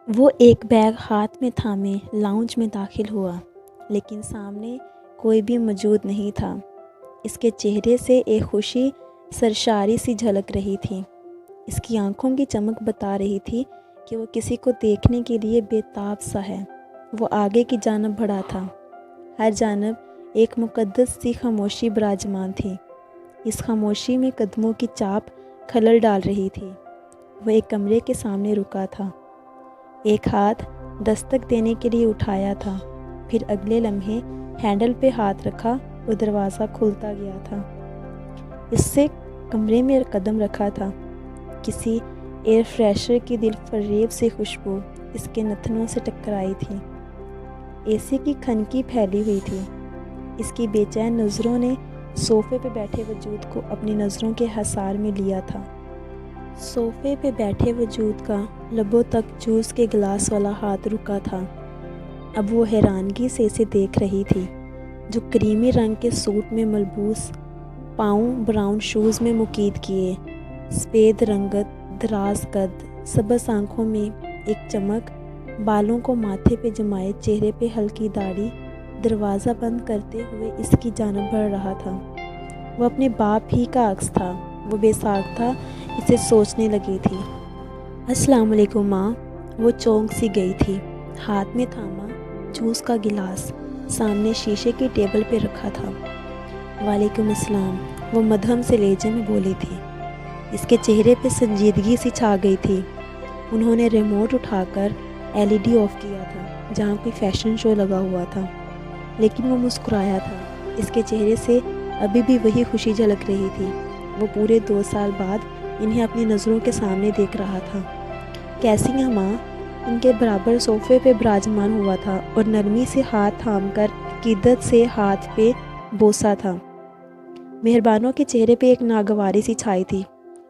وہ ایک بیگ ہاتھ میں تھامے لاؤنج میں داخل ہوا، لیکن سامنے کوئی بھی موجود نہیں تھا۔ اس کے چہرے سے ایک خوشی سرشاری سی جھلک رہی تھی۔ اس کی آنکھوں کی چمک بتا رہی تھی کہ وہ کسی کو دیکھنے کے لیے بے تاب سا ہے۔ وہ آگے کی جانب بڑھا تھا۔ ہر جانب ایک مقدس سی خاموشی براجمان تھی۔ اس خاموشی میں قدموں کی چاپ خلل ڈال رہی تھی۔ وہ ایک کمرے کے سامنے رکا تھا، ایک ہاتھ دستک دینے کے لیے اٹھایا تھا، پھر اگلے لمحے ہینڈل پہ ہاتھ رکھا اور دروازہ کھلتا گیا تھا۔ اس سے کمرے میں قدم رکھا تھا، کسی ایئر فریشر کی دل فریب سے خوشبو اس کے نتنوں سے ٹکرائی تھی۔ اے سی کی کھنکی پھیلی ہوئی تھی۔ اس کی بے چین نظروں نے صوفے پہ بیٹھے وجود کو اپنی نظروں کے حصار میں لیا تھا۔ صوفے پہ بیٹھے وجود کا لبوں تک جوس کے گلاس والا ہاتھ رکا تھا۔ اب وہ حیرانگی سے اسے دیکھ رہی تھی، جو کریمی رنگ کے سوٹ میں ملبوس، پاؤں براؤن شوز میں مکید کیے، سفید رنگت، دراز قد، سبز آنکھوں میں ایک چمک، بالوں کو ماتھے پہ جمائے، چہرے پہ ہلکی داڑھی، دروازہ بند کرتے ہوئے اس کی جانب بڑھ رہا تھا۔ وہ اپنے باپ ہی کا عکس تھا۔ وہ بے ساختہ اسے سوچنے لگی تھی۔ السلام علیکم ماں۔ وہ چونک سی گئی تھی۔ ہاتھ میں تھاما جوس کا گلاس سامنے شیشے کی ٹیبل پہ رکھا تھا۔ وعلیکم السلام، وہ مدھم سے لہجے میں بولی تھی۔ اس کے چہرے پہ سنجیدگی سی چھا گئی تھی۔ انہوں نے ریموٹ اٹھا کر LED آف کیا تھا جہاں کوئی فیشن شو لگا ہوا تھا، لیکن وہ مسکرایا تھا۔ اس کے چہرے سے ابھی بھی وہی خوشی جھلک رہی تھی۔ وہ پورے 2 سال بعد انہیں اپنی نظروں کے سامنے دیکھ رہا تھا۔ کیسی ہیں ماں؟ ان کے برابر صوفے پہ براجمان ہوا تھا اور نرمی سے ہاتھ تھام کر عقیدت سے ہاتھ پہ بوسا تھا۔ مہربانوں کے چہرے پہ ایک ناگواری سی چھائی تھی۔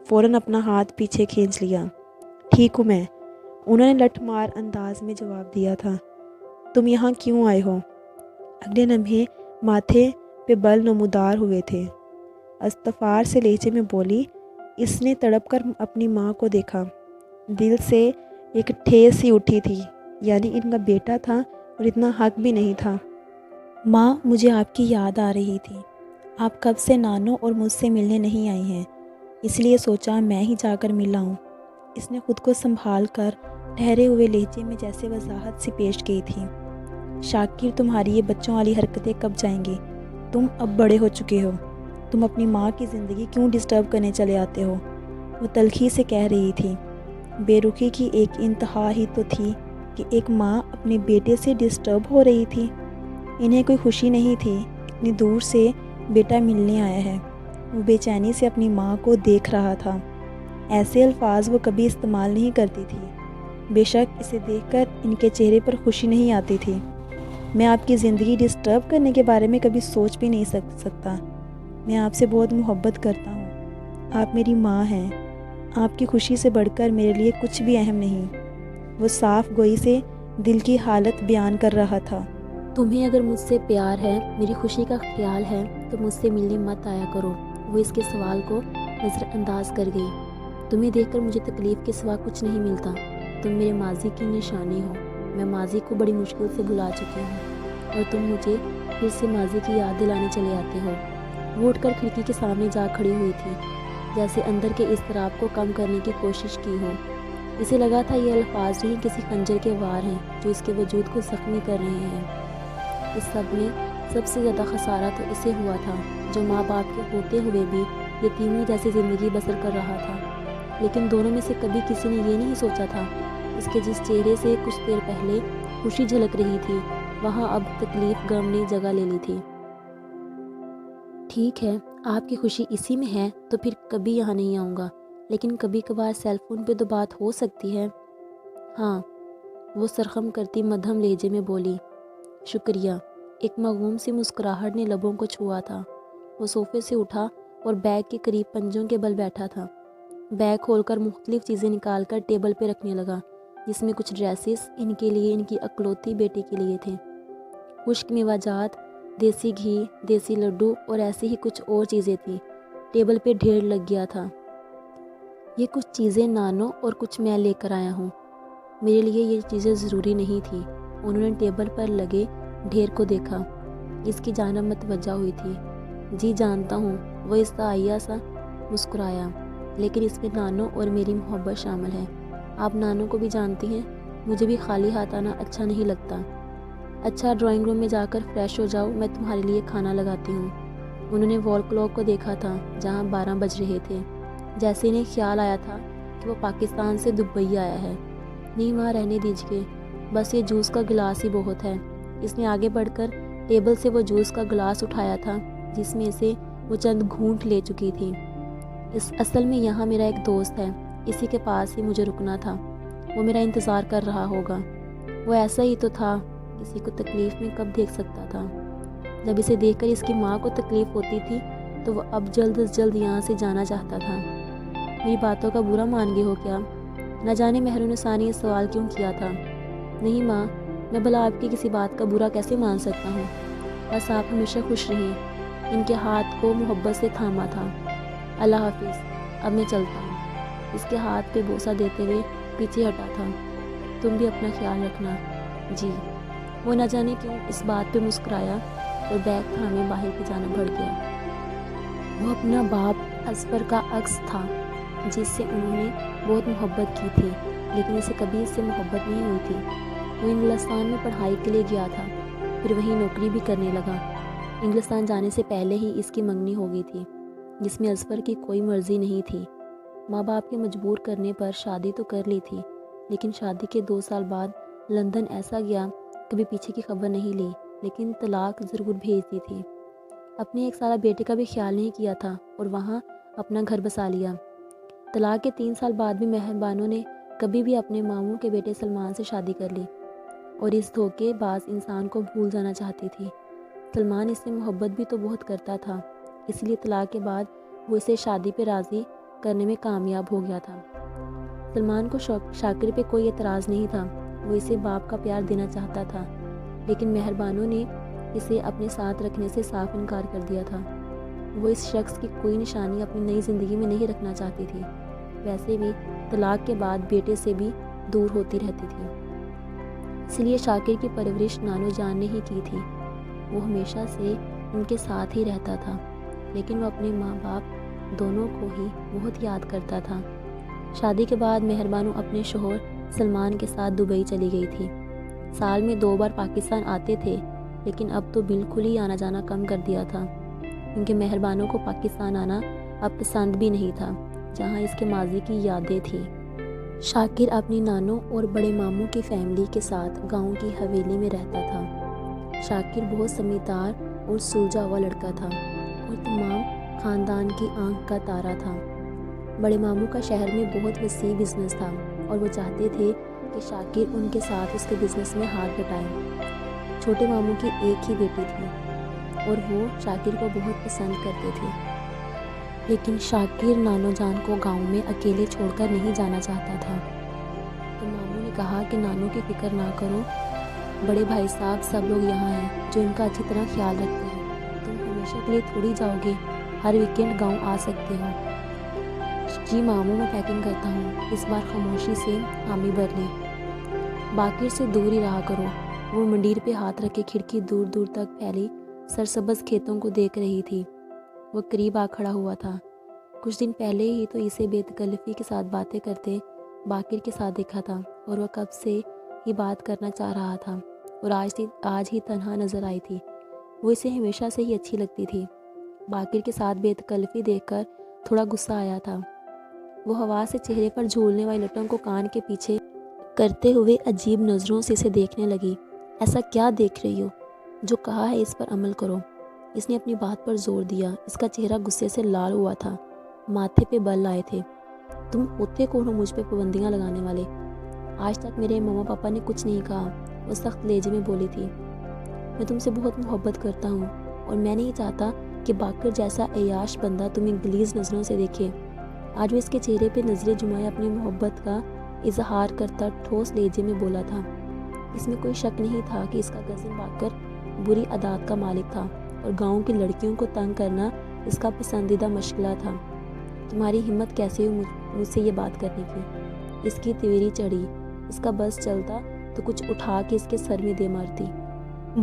فوراً اپنا ہاتھ پیچھے کھینچ لیا۔ ٹھیک ہوں میں، انہوں نے لٹھ مار انداز میں جواب دیا تھا۔ تم یہاں کیوں آئے ہو؟ اگلے لمحے ماتھے پہ بل نمودار ہوئے تھے۔ استغفار سے لہجے میں بولی۔ اس نے تڑپ کر اپنی ماں کو دیکھا۔ دل سے ایک ٹھیس سی اٹھی تھی، یعنی ان کا بیٹا تھا اور اتنا حق بھی نہیں تھا۔ ماں، مجھے آپ کی یاد آ رہی تھی۔ آپ کب سے نانو اور مجھ سے ملنے نہیں آئی ہیں، اس لیے سوچا میں ہی جا کر مل آؤں۔ اس نے خود کو سنبھال کر ٹھہرے ہوئے لہجے میں جیسے وضاحت سی پیش کی تھی۔ شاکر، تمہاری یہ بچوں والی حرکتیں کب جائیں گی؟ تم اب بڑے ہو چکے ہو۔ تم اپنی ماں کی زندگی کیوں ڈسٹرب کرنے چلے آتے ہو؟ وہ تلخی سے کہہ رہی تھی۔ بے رخی کی ایک انتہا ہی تو تھی کہ ایک ماں اپنے بیٹے سے ڈسٹرب ہو رہی تھی۔ انہیں کوئی خوشی نہیں تھی، اتنی دور سے بیٹا ملنے آیا ہے۔ وہ بے چینی سے اپنی ماں کو دیکھ رہا تھا۔ ایسے الفاظ وہ کبھی استعمال نہیں کرتی تھی۔ بے شک اسے دیکھ کر ان کے چہرے پر خوشی نہیں آتی تھی۔ میں آپ کی زندگی ڈسٹرب کرنے کے بارے میں کبھی سوچ بھی نہیں سکتا۔ میں آپ سے بہت محبت کرتا ہوں۔ آپ میری ماں ہیں۔ آپ کی خوشی سے بڑھ کر میرے لیے کچھ بھی اہم نہیں۔ وہ صاف گوئی سے دل کی حالت بیان کر رہا تھا۔ تمہیں اگر مجھ سے پیار ہے، میری خوشی کا خیال ہے، تو مجھ سے ملنے مت آیا کرو۔ وہ اس کے سوال کو نظر انداز کر گئی۔ تمہیں دیکھ کر مجھے تکلیف کے سوا کچھ نہیں ملتا۔ تم میرے ماضی کی نشانی ہو۔ میں ماضی کو بڑی مشکل سے بھلا چکی ہوں، اور تم مجھے پھر سے ماضی کی یاد دلانے چلے آتے ہو۔ وہ اٹھ کر کھڑکی کے سامنے جا کھڑی ہوئی تھی، جیسے اندر کے اضطراب کو کم کرنے کی کوشش کی ہو۔ اسے لگا تھا یہ الفاظ نہیں کسی خنجر کے وار ہیں جو اس کے وجود کو زخمی کر رہے ہیں۔ اس سب میں سب سے زیادہ خسارہ تو اسے ہوا تھا، جو ماں باپ کے ہوتے ہوئے بھی یتیموں جیسی زندگی بسر کر رہا تھا۔ لیکن دونوں میں سے کبھی کسی نے یہ نہیں سوچا تھا، اس کے جس چہرے سے کچھ دیر پہلے خوشی جھلک رہی تھی، وہاں اب تکلیف غم نے جگہ لے لی تھی۔ ٹھیک ہے، آپ کی خوشی اسی میں ہے تو پھر کبھی یہاں نہیں آؤں گا، لیکن کبھی کبھار سیل فون پہ تو بات ہو سکتی ہے۔ ہاں، وہ سرخم کرتی مدھم لہجے میں بولی۔ شکریہ۔ ایک مغموم سی مسکراہٹ نے لبوں کو چھوا تھا۔ وہ صوفے سے اٹھا اور بیگ کے قریب پنجوں کے بل بیٹھا تھا۔ بیگ کھول کر مختلف چیزیں نکال کر ٹیبل پہ رکھنے لگا، جس میں کچھ ڈریسز ان کے لیے، ان کی اکلوتی بیٹی کے لیے تھے۔ خشک میوہ جات، دیسی گھی، دیسی لڈو اور ایسی ہی کچھ اور چیزیں تھیں۔ ٹیبل پہ ڈھیر لگ گیا تھا۔ یہ کچھ چیزیں نانو اور کچھ میں لے کر آیا ہوں۔ میرے لیے یہ چیزیں ضروری نہیں تھی۔ انہوں نے ٹیبل پر لگے ڈھیر کو دیکھا۔ اس کی جانب متوجہ ہوئی تھی۔ جی جانتا ہوں، وہ استحیہ سا مسکرایا، لیکن اس میں نانو اور میری محبت شامل ہے۔ آپ نانو کو بھی جانتی ہیں، مجھے بھی خالی ہاتھ آنا اچھا نہیں لگتا۔ اچھا، ڈرائنگ روم میں جا کر فریش ہو جاؤ، میں تمہارے لیے کھانا لگاتی ہوں۔ انہوں نے وال کلاک کو دیکھا تھا جہاں 12 بج رہے تھے، جیسے انہیں خیال آیا تھا کہ وہ پاکستان سے دبئی آیا ہے۔ نہیں ماں، رہنے دیجیے، بس یہ جوس کا گلاس ہی بہت ہے۔ اس نے آگے بڑھ کر ٹیبل سے وہ جوس کا گلاس اٹھایا تھا جس میں سے وہ چند گھونٹ لے چکی تھی۔ اصل میں یہاں میرا ایک دوست ہے، اسی کے پاس ہی مجھے رکنا تھا۔ وہ میرا انتظار کر رہا ہوگا۔ وہ ایسا ہی تو تھا، کسی کو تکلیف میں کب دیکھ سکتا تھا۔ جب اسے دیکھ کر اس کی ماں کو تکلیف ہوتی تھی تو وہ اب جلد از جلد یہاں سے جانا چاہتا تھا۔ میری باتوں کا برا مان گئے ہو کیا؟ نہ جانے مہرون نساء نے یہ سوال کیوں کیا تھا۔ نہیں ماں، میں بھلا آپ کی کسی بات کا برا کیسے مان سکتا ہوں؟ بس آپ ہمیشہ خوش رہیں۔ ان کے ہاتھ کو محبت سے تھاما تھا۔ اللہ حافظ، اب میں چلتا ہوں۔ اس کے ہاتھ پہ بوسہ دیتے ہوئے پیچھے ہٹا تھا۔ تم بھی اپنا خیال رکھنا۔ جی۔ وہ نہ جانے کیوں اس بات پہ مسکرایا اور بیگ تھامے باہر کی جانب بڑھ گیا۔ وہ اپنا باپ اصفر کا عکس تھا جس سے انہوں نے بہت محبت کی تھی، لیکن اسے کبھی اس سے محبت نہیں ہوئی تھی۔ وہ انگلستان میں پڑھائی کے لیے گیا تھا، پھر وہیں نوکری بھی کرنے لگا۔ انگلستان جانے سے پہلے ہی اس کی منگنی ہو گئی تھی، جس میں اصفر کی کوئی مرضی نہیں تھی۔ ماں باپ کے مجبور کرنے پر شادی تو کر لی تھی، لیکن شادی کے 2 سال بعد لندن ایسا گیا، کبھی پیچھے کی خبر نہیں لی، لیکن طلاق ضرور بھیج دی تھی۔ اپنے 1 سالہ بیٹے کا بھی خیال نہیں کیا تھا اور وہاں اپنا گھر بسا لیا۔ طلاق کے 3 سال بعد بھی مہربانوں نے کبھی بھی اپنے ماموں کے بیٹے سلمان سے شادی کر لی اور اس دھوکے باز انسان کو بھول جانا چاہتی تھی۔ سلمان اس سے محبت بھی تو بہت کرتا تھا، اس لیے طلاق کے بعد وہ اسے شادی پہ راضی کرنے میں کامیاب ہو گیا تھا۔ سلمان کو شاکر پہ کوئی اعتراض نہیں تھا، وہ اسے باپ کا پیار دینا چاہتا تھا، لیکن مہربانوں نے اسے اپنے ساتھ رکھنے سے صاف انکار کر دیا تھا۔ وہ اس شخص کی کوئی نشانی اپنی نئی زندگی میں نہیں رکھنا چاہتی تھی۔ ویسے بھی طلاق کے بعد بیٹے سے بھی دور ہوتی رہتی تھی، اس لیے شاکر کی پرورش نانو جان نے ہی کی تھی۔ وہ ہمیشہ سے ان کے ساتھ ہی رہتا تھا، لیکن وہ اپنے ماں باپ دونوں کو ہی بہت یاد کرتا تھا۔ شادی کے بعد مہربانو اپنے شوہر سلمان کے ساتھ دبئی چلی گئی تھی۔ سال میں 2 بار پاکستان آتے تھے، لیکن اب تو بالکل ہی آنا جانا کم کر دیا تھا، کیونکہ مہربانوں کو پاکستان آنا اب پسند بھی نہیں تھا، جہاں اس کے ماضی کی یادیں تھیں۔ شاکر اپنی نانو اور بڑے ماموں کی فیملی کے ساتھ گاؤں کی حویلی میں رہتا تھا۔ شاکر بہت سمجھدار اور سلجھا ہوا لڑکا تھا اور تمام خاندان کی آنکھ کا تارا تھا۔ بڑے ماموں کا شہر میں بہت وسیع بزنس تھا اور وہ چاہتے تھے کہ شاکر ان کے ساتھ اس کے بزنس میں ہاتھ بٹائے۔ چھوٹے ماموں کی ایک ہی بیٹی تھی اور وہ شاکر کو بہت پسند کرتے تھے، لیکن شاکر نانو جان کو گاؤں میں اکیلے چھوڑ کر نہیں جانا چاہتا تھا۔ تو ماموں نے کہا کہ نانو کی فکر نہ کرو، بڑے بھائی صاحب سب لوگ یہاں ہیں جو ان کا اچھی طرح خیال رکھتے ہیں، تم ہمیشہ کے لیے تھوڑی جاؤ گے، ہر ویکینڈ گاؤں آ سکتے ہو۔ جی ماموں، میں پیکنگ کرتا ہوں۔ اس بار خاموشی سے حامی بھر لی۔ باقر سے دور ہی رہا کرو۔ وہ منڈیر پہ ہاتھ رکھے کھڑکی دور دور تک پھیلی سرسبز کھیتوں کو دیکھ رہی تھی۔ وہ قریب آ کھڑا ہوا تھا۔ کچھ دن پہلے ہی تو اسے بے تکلفی کے ساتھ باتیں کرتے باقر کے ساتھ دیکھا تھا اور وہ کب سے ہی بات کرنا چاہ رہا تھا اور آج ہی تنہا نظر آئی تھی۔ وہ اسے ہمیشہ سے ہی اچھی لگتی تھی۔ باقر کے ساتھ بے تکلفی دیکھ کر تھوڑا غصہ آیا تھا۔ وہ ہوا سے چہرے پر جھولنے والی لٹوں کو کان کے پیچھے کرتے ہوئے عجیب نظروں سے اسے دیکھنے لگی۔ ایسا کیا دیکھ رہی ہو؟ جو کہا ہے اس پر عمل کرو۔ اس نے اپنی بات پر زور دیا۔ اس کا چہرہ غصے سے لال ہوا تھا، ماتھے پہ بل آئے تھے۔ تم ہوتے کون ہو مجھ پہ پابندیاں لگانے والے؟ آج تک میرے ماما پاپا نے کچھ نہیں کہا، وہ سخت لہجے میں بولی تھی۔ میں تم سے بہت محبت کرتا ہوں اور میں نہیں چاہتا کہ باقر جیسا عیاش بندہ تمہیں غلیظ نظروں سے دیکھے۔ آج وہ اس کے چہرے پہ نظریں جمائے اپنی محبت کا اظہار کرتا ٹھوس لہجے میں بولا تھا۔ اس میں کوئی شک نہیں تھا کہ اس کا کزن باقر بری عادات کا مالک تھا اور گاؤں کی لڑکیوں کو تنگ کرنا اس کا پسندیدہ مشغلہ تھا۔ تمہاری ہمت کیسے ہوئی مجھ سے یہ بات کرنے کی؟ اس کی تیوری چڑھی۔ اس کا بس چلتا تو کچھ اٹھا کے اس کے سر میں دے مارتی۔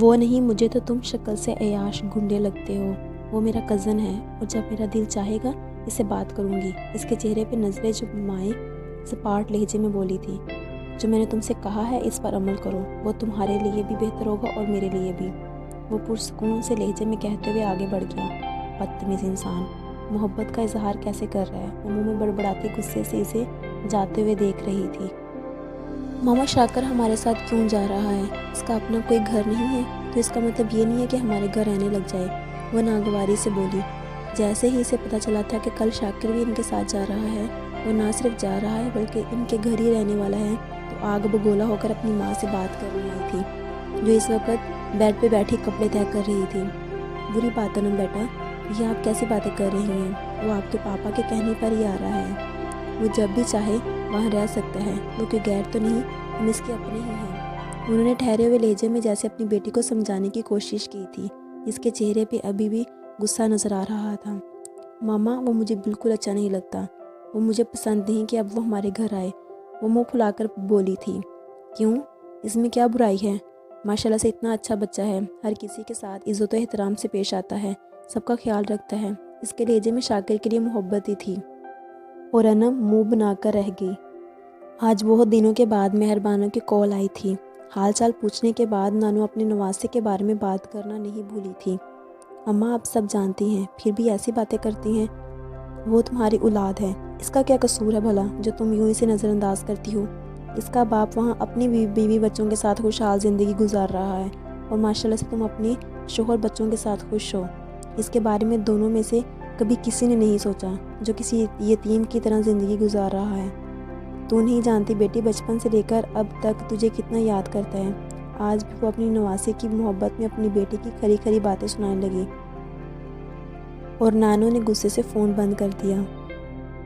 وہ نہیں، مجھے تو تم شکل سے عیاش گنڈے لگتے ہو۔ وہ میرا کزن ہے اور جب میرا دل چاہے گا اس سے بات کروں گی۔ اس کے چہرے پہ نظریں جمائے سپاٹ لہجے میں بولی تھی، جو میں نے تم سے کہا ہے اس پر عمل کرو، وہ تمہارے لیے بھی بہتر ہوگا اور میرے لیے بھی۔ وہ پرسکون سے لہجے میں کہتے ہوئے آگے بڑھ گیا۔ بدتمیز انسان محبت کا اظہار کیسے کر رہا ہے؟ وہ منہ میں بڑبڑاتی غصے سے اسے جاتے ہوئے دیکھ رہی تھی۔ ماما شاکر ہمارے ساتھ کیوں جا رہا ہے؟ اس کا اپنا کوئی گھر نہیں ہے تو اس کا مطلب یہ نہیں ہے کہ ہمارے گھر رہنے لگ جائے، وہ ناگواری سے بولی۔ جیسے ہی اسے پتہ چلا تھا کہ کل شاکر بھی ان کے ساتھ جا رہا ہے، وہ نہ صرف جا رہا ہے بلکہ ان کے گھر ہی رہنے والا ہے، تو آگ بگولا ہو کر اپنی ماں سے بات کرنے آئی تھی، جو اس وقت بیڈ پہ بیٹھی کپڑے طے کر رہی تھی۔ بری بات ہے نا بیٹا، یہ آپ کیسی باتیں کر رہی ہیں؟ وہ آپ کے پاپا کے کہنے پر ہی آ رہا ہے، وہ جب بھی چاہے وہاں رہ سکتا ہے، وہ کوئی غیر تو نہیں، ہم اس کے اپنے ہی ہیں۔ انہوں نے ٹھہرے ہوئے لہجے میں جیسے اپنی بیٹی کو سمجھانے کی کوشش کی تھی، جس کے چہرے پہ ابھی بھی غصہ نظر آ رہا تھا۔ ماما وہ مجھے بالکل اچھا نہیں لگتا، وہ مجھے پسند نہیں کہ اب وہ ہمارے گھر آئے، وہ منہ پھلا کر بولی تھی۔ کیوں؟ اس میں کیا برائی ہے؟ ماشاءاللہ سے اتنا اچھا بچہ ہے، ہر کسی کے ساتھ عزت و احترام سے پیش آتا ہے، سب کا خیال رکھتا ہے۔ اس کے لہجے میں شاکر کے لیے محبت ہی تھی، اور انم منہ بنا کر رہ گئی۔ آج بہت دنوں کے بعد مہربانوں کی کال آئی تھی۔ حال چال پوچھنے کے بعد نانو اپنے نواسے کے بارے میں بات کرنا نہیں بھولی تھی۔ اماں آپ سب جانتی ہیں، پھر بھی ایسی باتیں کرتی ہیں، وہ تمہاری اولاد ہے، اس کا کیا قصور ہے بھلا جو تم یوں اسے نظر انداز کرتی ہو؟ اس کا باپ وہاں اپنی بیوی بچوں کے ساتھ خوشحال زندگی گزار رہا ہے، اور ماشاءاللہ سے تم اپنے شوہر بچوں کے ساتھ خوش ہو۔ اس کے بارے میں دونوں میں سے کبھی کسی نے نہیں سوچا، جو کسی یتیم کی طرح زندگی گزار رہا ہے۔ تو نہیں جانتی بیٹی، بچپن سے لے کر اب تک تجھے کتنا یاد کرتا ہے۔ آج بھی وہ اپنی نواسے کی محبت میں اپنی بیٹی کی کھری کھری باتیں سنانے لگی، اور نانو نے غصے سے فون بند کر دیا۔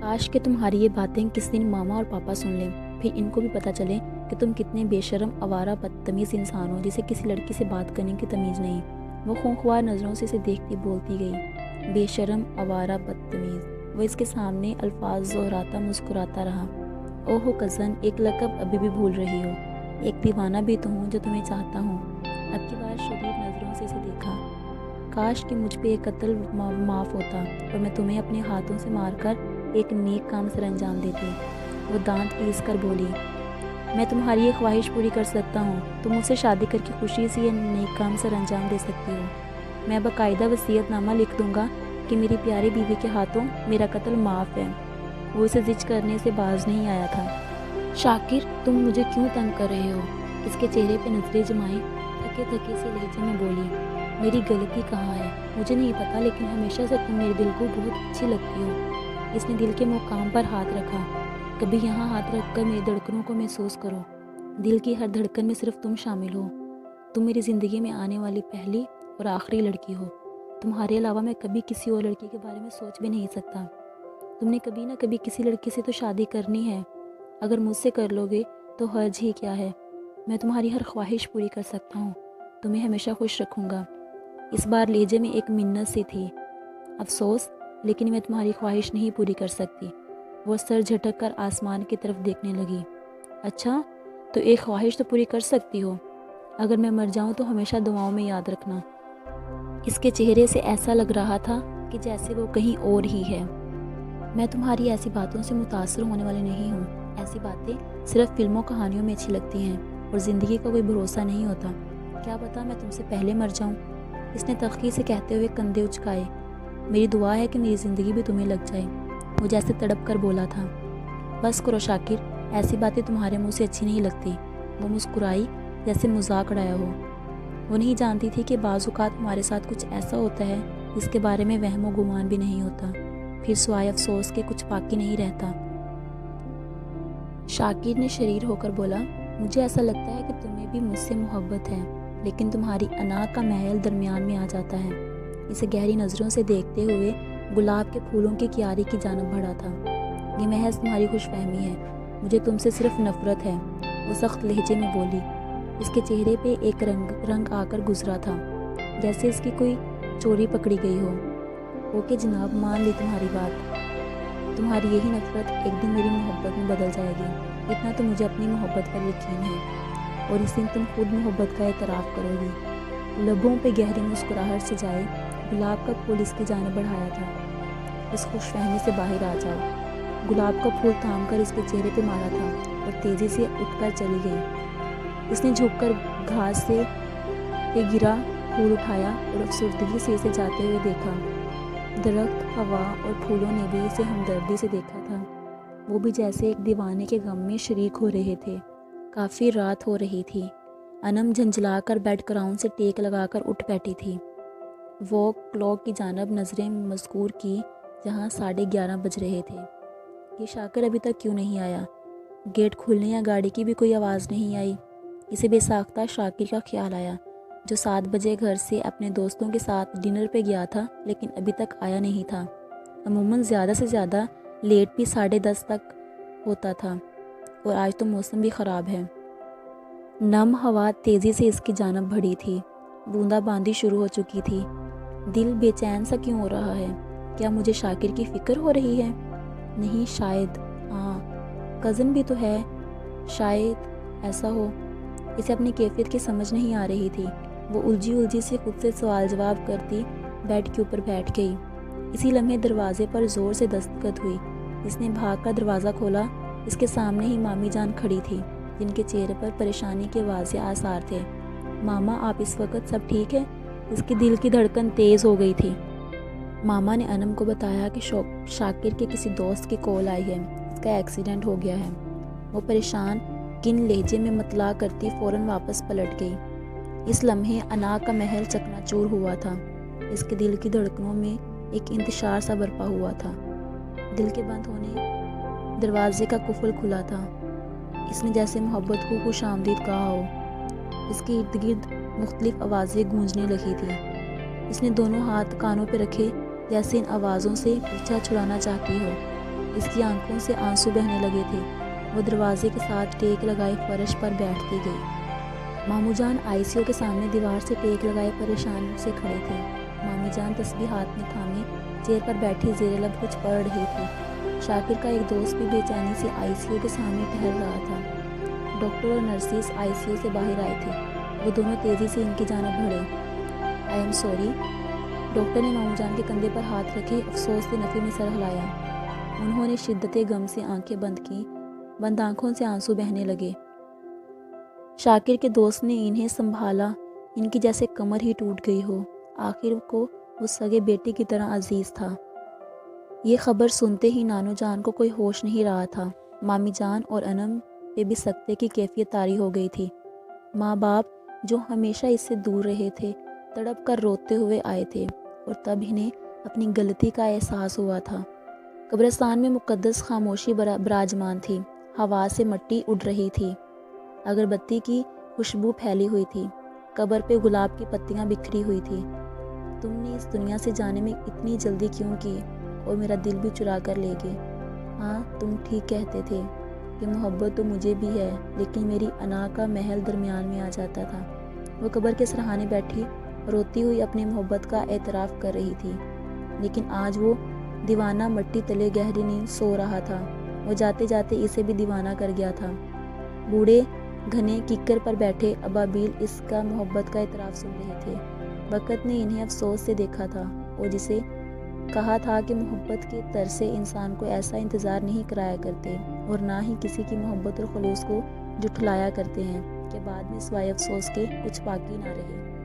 کاش کہ تمہاری یہ باتیں کس دن ماما اور پاپا سن لیں، پھر ان کو بھی پتہ چلے کہ تم کتنے بے شرم آوارہ بدتمیز انسان ہو، جسے کسی لڑکی سے بات کرنے کی تمیز نہیں۔ وہ خونخوار نظروں سے اسے دیکھتی بولتی گئی، بے شرم آوارہ بدتمیز۔ وہ اس کے سامنے الفاظ دہراتا مسکراتا رہا۔ اوہو کزن، ایک لقب ابھی بھی بھول رہی ہو، ایک دیوانہ بھی تو ہوں جو تمہیں چاہتا ہوں۔ اب کی بار شدید نظروں سے اسے دیکھا۔ کاش کہ مجھ پہ ایک قتل معاف ہوتا اور میں تمہیں اپنے ہاتھوں سے مار کر ایک نیک کام سر انجام دیتی۔ وہ دانت پیس کر بولی، میں تمہاری یہ خواہش پوری کر سکتا ہوں، تم مجھ سے شادی کر کے خوشی سے یہ نیک کام سر انجام دے سکتی ہو۔ میں باقاعدہ وصیت نامہ لکھ دوں گا کہ میری پیاری بیوی کے ہاتھوں میرا قتل معاف ہے۔ وہ اسے زج کرنے سے باز نہیں آیا تھا۔ شاکر تم مجھے کیوں تنگ کر رہے ہو؟ اس کے چہرے پہ نظریں جمائے تھکے تھکے سے لہجے میں بولی، میری غلطی کہاں ہے؟ مجھے نہیں پتا، لیکن ہمیشہ سے تم میرے دل کو بہت اچھی لگتی ہو۔ اس نے دل کے مقام پر ہاتھ رکھا۔ کبھی یہاں ہاتھ رکھ کر میری دھڑکنوں کو محسوس کرو، دل کی ہر دھڑکن میں صرف تم شامل ہو۔ تم میری زندگی میں آنے والی پہلی اور آخری لڑکی ہو۔ تمہارے علاوہ میں کبھی کسی اور لڑکی کے بارے میں سوچ بھی نہیں سکتا۔ تم نے کبھی نہ کبھی کسی لڑکی سے تو شادی کرنی ہے، اگر مجھ سے کر لو گے تو حرج ہی کیا ہے؟ میں تمہاری ہر خواہش پوری کر سکتا ہوں، تمہیں ہمیشہ خوش رکھوں گا۔ اس بار لہجے میں ایک منت سی تھی۔ افسوس، لیکن میں تمہاری خواہش نہیں پوری کر سکتی۔ وہ سر جھٹک کر آسمان کی طرف دیکھنے لگی۔ اچھا، تو ایک خواہش تو پوری کر سکتی ہو، اگر میں مر جاؤں تو ہمیشہ دعاؤں میں یاد رکھنا۔ اس کے چہرے سے ایسا لگ رہا تھا کہ جیسے وہ کہیں اور ہی ہے۔ میں تمہاری ایسی باتوں سے متاثر ہونے والی نہیں ہوں، ایسی باتیں صرف فلموں کہانیوں میں اچھی لگتی ہیں، اور زندگی کا کوئی بھروسہ نہیں ہوتا، کیا پتا میں تم سے پہلے مر جاؤں۔ اس نے تلخی سے کہتے ہوئے کندھے اچکائے۔ میری دعا ہے کہ میری زندگی بھی تمہیں لگ جائے، وہ جیسے تڑپ کر بولا تھا۔ بس کرو شاکر، ایسی باتیں تمہارے منہ سے اچھی نہیں لگتی۔ وہ مسکرائی جیسے مذاق اڑایا ہو۔ وہ نہیں جانتی تھی کہ بعض اوقات ہمارے ساتھ کچھ ایسا ہوتا ہے جس کے بارے میں وہم و گمان بھی نہیں ہوتا، پھر سوائے افسوس کے کچھ باقی نہیں رہتا۔ شاکر نے شریر ہو کر بولا، مجھے ایسا لگتا ہے کہ تمہیں بھی مجھ سے محبت ہے، لیکن تمہاری انا کا محل درمیان میں آ جاتا ہے۔ اسے گہری نظروں سے دیکھتے ہوئے گلاب کے پھولوں کی کیاری کی جانب بڑھا تھا۔ یہ محض تمہاری خوش فہمی ہے، مجھے تم سے صرف نفرت ہے، وہ سخت لہجے میں بولی۔ اس کے چہرے پہ ایک رنگ آ کر گزرا تھا، جیسے اس کی کوئی چوری پکڑی گئی ہو۔ اوکے جناب، مان لی تمہاری بات، تمہاری یہی نفرت ایک دن میری محبت میں بدل جائے گی۔ اتنا تو مجھے اپنی محبت پر یقین ہے، اور اس دن تم خود محبت کا اعتراف کرو گی۔ لبوں پہ گہری مسکراہٹ سے جائے گلاب کا پھول اس کی جانب بڑھایا تھا۔ اس خوش فہمی سے باہر آ جاؤ۔ گلاب کا پھول تھام کر اس کے چہرے پہ مارا تھا اور تیزی سے اٹھ کر چلی گئی۔ اس نے جھک کر گھاس سے پہ گرا پھول اٹھایا اور افسردگی سے اسے جاتے ہوئے دیکھا۔ درخت، ہوا اور پھولوں نے بھی اسے ہمدردی سے دیکھا تھا، وہ بھی جیسے ایک دیوانے کے غم میں شریک ہو رہے تھے۔ کافی رات ہو رہی تھی۔ انم جھنجھلا کر بیڈ کراؤن سے ٹیک لگا کر اٹھ بیٹھی تھی۔ وہ کلاک کی جانب نظریں مذکور کی جہاں 11:30 بج رہے تھے۔ یہ شاکر ابھی تک کیوں نہیں آیا؟ گیٹ کھلنے یا گاڑی کی بھی کوئی آواز نہیں آئی۔ اسے بے ساختہ شاکر کا خیال آیا، جو 7 بجے گھر سے اپنے دوستوں کے ساتھ ڈنر پہ گیا تھا لیکن ابھی تک آیا نہیں تھا۔ عموماً زیادہ سے زیادہ لیٹ بھی 10:30 تک ہوتا تھا، اور آج تو موسم بھی خراب ہے۔ نم ہوا تیزی سے اس کی جانب بڑھی تھی۔ بوندا باندی شروع ہو چکی تھی۔ دل بے چین سا کیوں ہو رہا ہے؟ کیا مجھے شاکر کی فکر ہو رہی ہے؟ نہیں، شاید، ہاں، کزن بھی تو ہے، شاید ایسا ہو۔ اسے اپنی کیفیت کی سمجھ نہیں آ رہی تھی۔ وہ الجھی سے خود سے سوال جواب کرتی بیڈ کے اوپر بیٹھ گئی۔ اسی لمحے دروازے پر زور سے دستک ہوئی۔ اس نے بھاگ کر دروازہ کھولا۔ اس کے سامنے ہی مامی جان کھڑی تھی، جن کے چہرے پر پریشانی کے واضح آثار تھے۔ ماما، آپ اس وقت سب ٹھیک ہے؟ اس کی دل کی دھڑکن تیز ہو گئی تھی۔ ماما نے انم کو بتایا کہ شاکر کے کسی دوست کی کال آئی ہے، اس کا ایکسیڈنٹ ہو گیا ہے۔ وہ پریشان کن لہجے میں مطلع کرتی فوراً واپس پلٹ گئی۔ اس لمحے انا کا محل چکنا چور ہوا تھا۔ اس کے دل کی دھڑکنوں میں ایک انتشار سا برپا ہوا تھا۔ دل کے بند ہونے دروازے کا قفل کھلا تھا۔ اس نے جیسے محبت کو خوش آمدید کہا ہو۔ اس کے ارد گرد مختلف آوازیں گونجنے لگی تھیں۔ اس نے دونوں ہاتھ کانوں پہ رکھے جیسے ان آوازوں سے پیچھا چھڑانا چاہتی ہو۔ اس کی آنکھوں سے آنسو بہنے لگے تھے۔ وہ دروازے کے ساتھ ٹیک لگائے فرش پر بیٹھتی گئی۔ مامو جان آئی سی یو کے سامنے دیوار سے ٹیک لگائے پریشان سے کھڑے تھے۔ مامی جان تسبیح ہاتھ میں تھامے چیئر پر بیٹھی زیر لب کچھ پڑھ رہی تھی۔ شاکر کا ایک دوست بھی بے چینی سے آئی سی یو کے سامنے ٹہل رہا تھا۔ ڈاکٹر اور نرسز آئی سی یو سے باہر آئے تھے۔ وہ دونوں تیزی سے ان کی جانب بڑھے۔ I am sorry. ڈاکٹر نے مامو جان کے کندھے پر ہاتھ رکھے افسوس سے نفی میں سر ہلایا۔ انہوں نے شدت غم سے آنکھیں بند کی۔ بند آنکھوں سے آنسو بہنے لگے۔ شاکر کے دوست نے انہیں سنبھالا، ان کی جیسے کمر ہی ٹوٹ گئی ہو۔ آخر کو وہ سگے بیٹے کی طرح عزیز تھا۔ یہ خبر سنتے ہی نانو جان کو کوئی ہوش نہیں رہا تھا۔ مامی جان اور انم پہ بھی سکتے کی کیفیت طاری ہو گئی تھی۔ ماں باپ جو ہمیشہ اس سے دور رہے تھے تڑپ کر روتے ہوئے آئے تھے، اور تب انہیں اپنی غلطی کا احساس ہوا تھا۔ قبرستان میں مقدس خاموشی براجمان تھی۔ ہوا سے مٹی اڑ رہی تھی، اگربتی کی خوشبو پھیلی ہوئی تھی، قبر پہ گلاب کی پتیاں بکھری ہوئی تھی۔ تم نے اس دنیا سے جانے میں اتنی جلدی کیوں کی اور میرا دل بھی چرا کر لے گئے؟ ہاں، تم ٹھیک کہتے تھے کہ محبت تو مجھے بھی ہے، لیکن میری انا کا محل درمیان میں آ جاتا تھا۔ وہ قبر کے سرہانے بیٹھی روتی ہوئی اپنی محبت کا اعتراف کر رہی تھی، لیکن آج وہ دیوانہ مٹی تلے گہری نیند سو رہا تھا۔ وہ جاتے جاتے اسے بھی دیوانہ کر گیا تھا۔ بوڑھے گھنے کیکر پر بیٹھے ابابیل اس کا محبت کا اعتراف سن رہے تھے۔ وقت نے انہیں افسوس سے دیکھا تھا، اور جسے کہا تھا کہ محبت کے ترسے انسان کو ایسا انتظار نہیں کرایا کرتے، اور نہ ہی کسی کی محبت اور خلوص کو جھٹلایا کرتے ہیں کہ بعد میں سوائے افسوس کے کچھ باقی نہ رہے۔